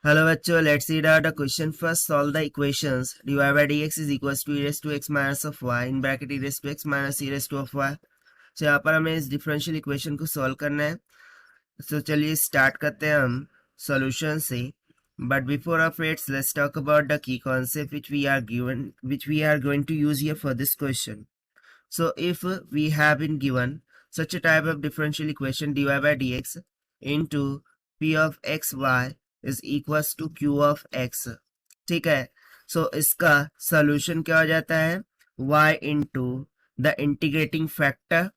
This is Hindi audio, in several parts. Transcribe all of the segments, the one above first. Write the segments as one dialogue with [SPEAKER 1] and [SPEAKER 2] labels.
[SPEAKER 1] हेलो बच्चों, let's read out the question first. Solve the equations dy by dx is equals to e raised to x minus of y in bracket e raised to x minus e raised to of y. तो यहाँ पर हमें इस डिफरेंशियल इक्वेशन को सॉल्व करना है. तो चलिए स्टार्ट करते हैं हम सॉल्यूशन से. But before of its let's talk about the key concept which we are going to use here for this question. So if we have been given such a type of differential equation dy by dx into p of x y is equals to q of x. ठीक है. सो इसका सॉल्यूशन क्या हो जाता है, y into the integrating factor.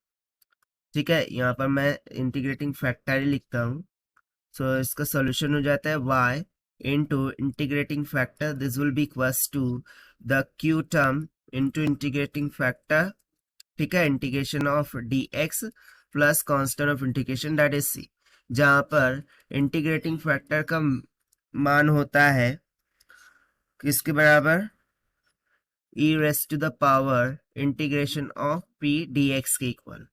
[SPEAKER 1] ठीक है, यहाँ पर मैं इंटीग्रेटिंग फैक्टर ही लिखता हूँ. सो इसका सॉल्यूशन हो जाता है y into integrating factor. This will be equals to the q term into integrating factor. ठीक है, integration of dx plus constant of integration that is c, जहां पर इंटीग्रेटिंग फैक्टर का मान होता है किसके बराबर, e raised to the power integration of p dx के इक्वल.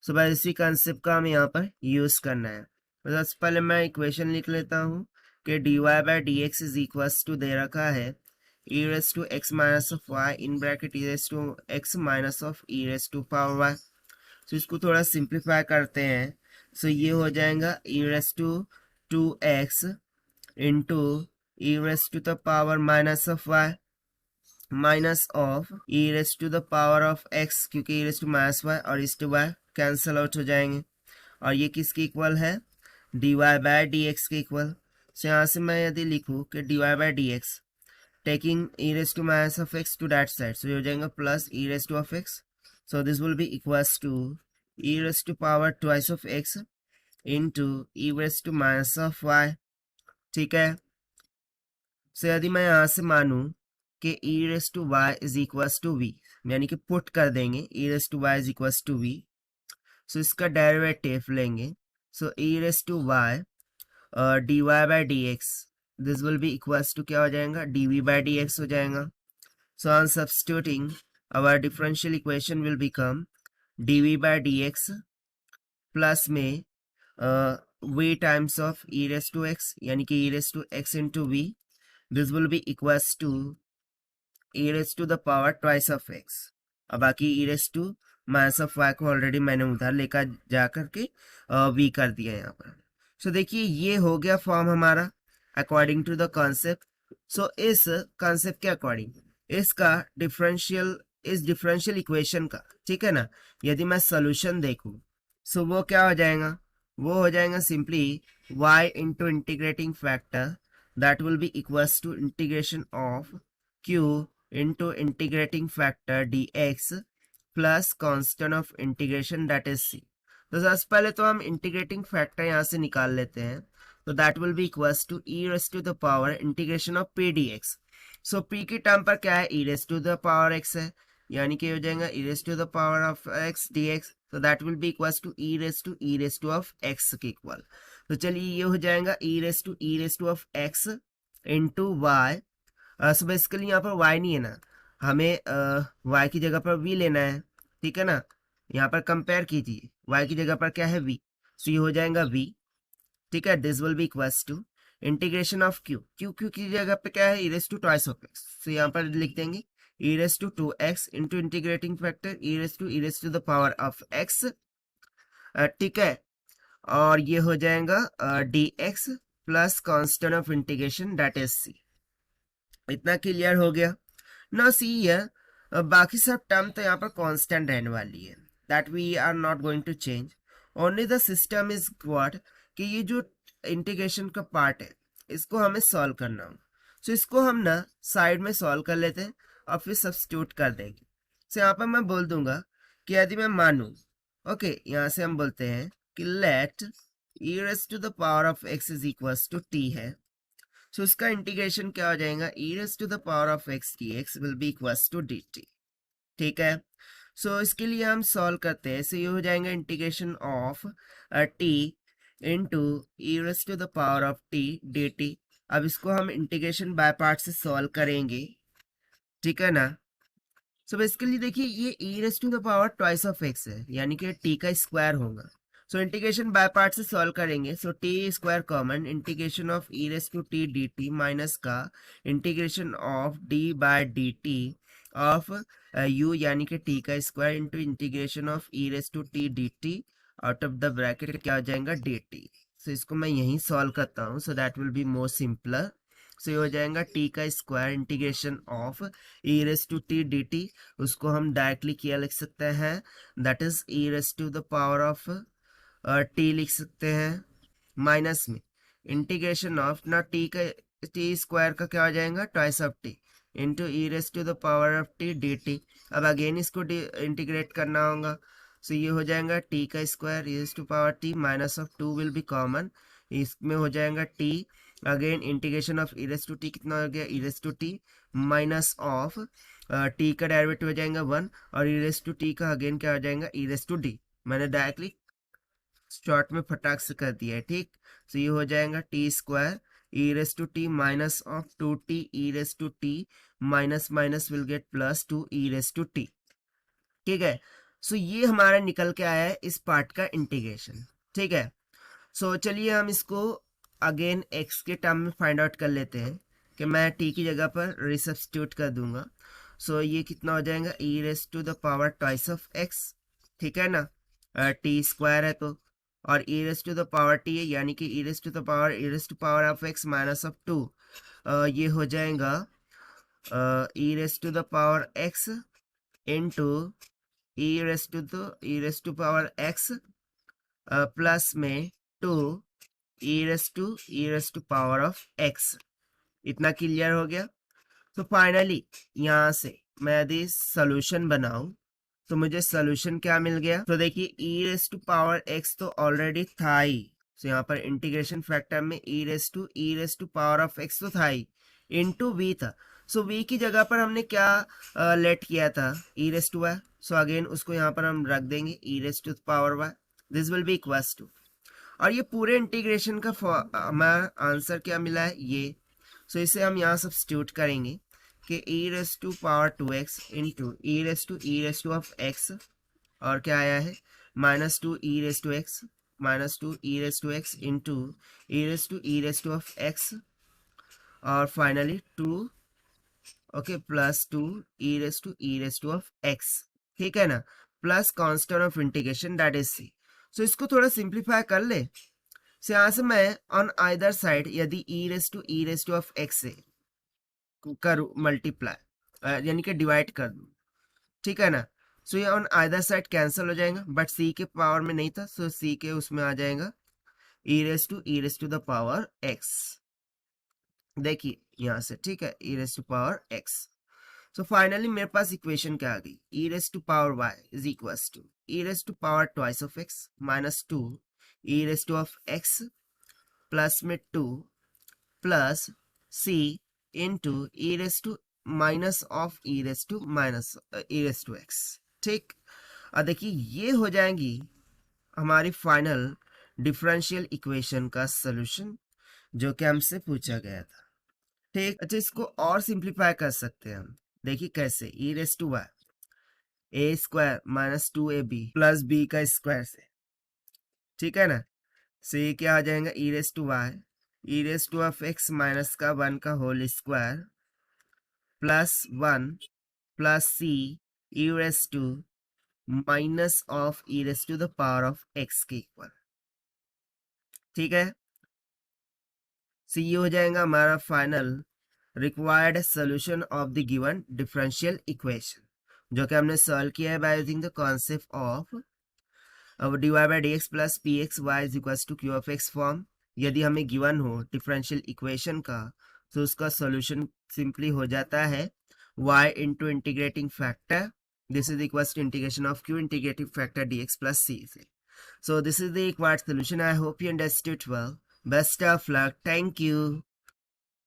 [SPEAKER 1] सो बस इसी कंसेप्ट का हमें यहाँ पर यूज करना है. तो सबसे पहले मैं इक्वेशन लिख लेता हूँ कि dy by dx is equals to दे रखा है e raised to x minus of y in bracket e raised to x minus of e raised to power y. तो इसको थोड़ा सिंप्लीफाई करते हैं. सो ये हो जाएगा e raised to 2x into e raised to the power minus of y minus of e raised to the power of x, क्योंकि e raised to minus y और इस टू y कैंसल आउट हो जाएंगे. और ये किसके इक्वल है, dy बाय dx के इक्वल. सो यहाँ से मैं यदि लिखूँ कि dy bye dx taking e raised to minus of x to that side, so ये हो जाएगा plus e raised to of x. So this will be equals to e raised to power twice of x into e raised to minus of y. ठीक है. सो यदि मैं यहाँ से मानूं कि e raised to y is equals to v, यानी कि पुट कर देंगे e raised to y is equals to v. So इसका डेरिवेटिव लेंगे. So e raised to y dy bye dx this will be equals to क्या हो जाएगा, dv बाय dx हो जाएगा. So on substituting our differential equation will become dv by dx plus में v times of e raised to x, यानी कि e raised to x into v. This will be equals to e raised to the power twice of x. अब बाकी e raised to minus of y को ऑलरेडी मैंने उधर लेकर जा करके v कर दिया यहाँ पर. सो देखिए ये हो गया फॉर्म हमारा अकॉर्डिंग टू द कॉन्सेप्ट. सो इस कॉन्सेप्ट के अकॉर्डिंग इसका डिफरेंशियल इक्वेशन का, ठीक है ना, यदि मैं सोल्यूशन देखूं सो वो क्या हो जाएगा, वो हो जाएगा simply y into integrating factor that will be equals to integration of q into integrating factor dx plus constant of integration that is c. तो सबसे पहले तो हम इंटीग्रेटिंग फैक्टर यहाँ से निकाल लेते हैं. तो that will be equals to e raised to the power integration of p dx. So p की टर्म पर क्या है, e raised to the power x है, यानी कि हो जाएगा e raised to the power of x dx. तो that will be equals to e raised to of x के इक्वल. तो चलिए ये हो जाएगा e raised to of x into y. So basically यहाँ पर y नहीं है ना, हमें y की जगह पर v लेना है. ठीक है ना, यहाँ पर कंपेयर कीजिए, y की जगह पर क्या है v. सो ये हो जाएगा v. ठीक है, this will be equals to integration of q की जगह पे क्या है, e raised to twice of x. So यहाँ पर लिख देंगे e raised to 2x into integrating factor e raised to the power of x. ठीक है, और ये हो जाएगा dx plus constant of integration that is c. इतना क्लियर हो गया ना. सी है, बाकी सब टर्म तो यहाँ पर कांस्टेंट रहने वाली है, that we are not going to change. Only the system is what, कि ये जो इंटीग्रेशन का पार्ट है इसको हमें सॉल्व करना हो. सो इसको हम ना साइड में सॉल्व कर लेते हैं और फिर सब्स्टिट्यूट कर देंगे. सो यहाँ पर मैं बोल दूंगा कि यदि मैं मानूं, ओके, यहाँ से हम बोलते हैं कि let e raised to the power of x is equals to t है. सो इसका इंटीग्रेशन क्या हो जाएगा, e raised to the power of x dx will be equals to dt. ठीक है. सो इसके लिए हम सॉल्व करते हैं. सो ये हो जाएगा integration of t into e raised to the power of t dt. अब इसको हम इंटीग्रेशन बाय पार्ट से सॉल्व करेंगे. ठीक है ना. सो बेसिकली देखिए ये e raised to the power twice of x है, यानी कि t का स्क्वायर होगा. सो इंटीग्रेशन बाय पार्ट से सॉल्व करेंगे. So t square common, integration of e race to t d t minus का integration of D by d t of u यानी कि टी का square into integration of e race to t d t out of the bracket क्या हो जाएगा डी टी. सो इसको मैं यहीं सॉल्व करता हूँ so that will be more simpler. So ये हो जाएगा टी का square integration of e race to t d t, उसको हम डायरेक्टली क्या लिख सकते हैं, that is e race to the power of t लिख सकते हैं माइनस में इंटीग्रेशन ऑफ ना टी का टी स्क्वायर का क्या हो जाएगा twice of t into e race to the power of t d T. अब अगेन इसको इंटीग्रेट करना होगा. सो ये हो जाएगा टी का square e race to power t minus of 2 will be common, इसमें हो जाएगा t again integration of e race to t कितना हो गया e race to t minus of t का डेरिवेटिव हो जाएगा 1 और ई रेस टू टी का अगेन क्या हो जाएगा ई रेस टू डी. मैंने डायरेक्टली शॉर्ट में फटाक से कर दिया है. ठीक. सो ये हो जाएगा t square e race to t minus of 2t e race to t minus minus will get plus 2 e race to t. ठीक है. सो ये हमारा निकल के आया है इस पार्ट का इंटीग्रेशन. ठीक है. सो चलिए हम इसको अगेन x के टर्म में फाइंड आउट कर लेते हैं कि मैं t की जगह पर रिसब्स्टिट्यूट कर दूंगा. सो ये कितना हो जाएगा e race to the power twice of x. ठीक है ना, टी स्क्वायर है तो, और e race to the power t है यानी कि e race to the power e race to power of x minus of 2. ये हो जाएगा e race to the power x into e race to power x plus में 2 e race to power of x. इतना क्लियर हो गया. तो फाइनली यहाँ से मैं यदि सोल्यूशन बनाऊं तो मुझे सोल्यूशन क्या मिल गया. तो देखिए e race to power x तो ऑलरेडी था ही. तो यहाँ पर इंटीग्रेशन फैक्टर में e race to power of x तो था ही इंटू वी था. सो v की जगह पर हमने क्या लेट किया था e race to y. So again उसको यहाँ पर हम रख देंगे e race to power y. This will be equals to, और ये पूरे इंटीग्रेशन का हमारा आंसर क्या मिला है ये. सो इसे हम यहाँ सब्स्टिट्यूट करेंगे कि e race to power 2x into e race to of x और क्या आया है minus 2 e race to x into e race to of x और finally 2 okay plus 2 e race to of x. ठीक है ना, plus constant of integration that is c. So इसको थोड़ा सिंप्लीफाई कर ले. सो यहाँ से मैं ऑन आइदर साइड यदि ई रेस टू ऑफ x से करूँ मल्टीप्लाई यानी कि डिवाइड कर दूँ. ठीक है ना. सो ये ऑन आइदर साइड कैंसिल हो जाएगा, बट c के पावर में नहीं था सो c के उसमें आ जाएगा e race to the power x. देखिए यहाँ से. ठीक है, e race to power x. So finally मेरे पास इक्वेशन क्या आ गई e race to power y is equals to e race to power twice of x minus 2 e race to of x plus में 2 plus c into e race to minus of e race to x. ठीक. अब देखिए ये हो जाएंगी हमारी फाइनल डिफरेंशियल इक्वेशन का सॉल्यूशन जो कि हमसे पूछा गया था. ठीक. अच्छा, इसको और सिंप्लीफाई कर सकते हैं हम. देखिए कैसे, e race to y a square minus 2ab plus b का स्क्वायर से. ठीक है ना. से so, क्या आ जाएगा e race to y e race to of x minus का 1 का होल स्क्वायर प्लस 1 प्लस c e race to minus of e race to the power of x के इक्वल. ठीक है. so, ये हो जाएगा हमारा final required solution of the given differential equation जो कि हमने सॉल्व किया है by using the concept of dy bye dx plus px y is equals to q of x form. यदि हमें गिवन हो डिफरेंशियल इक्वेशन का तो उसका सॉल्यूशन सिंपली हो जाता है y into integrating factor this is equals to integration of q integrating factor dx plus c. So this is the required solution. I hope you understood well. Best of luck. Thank you.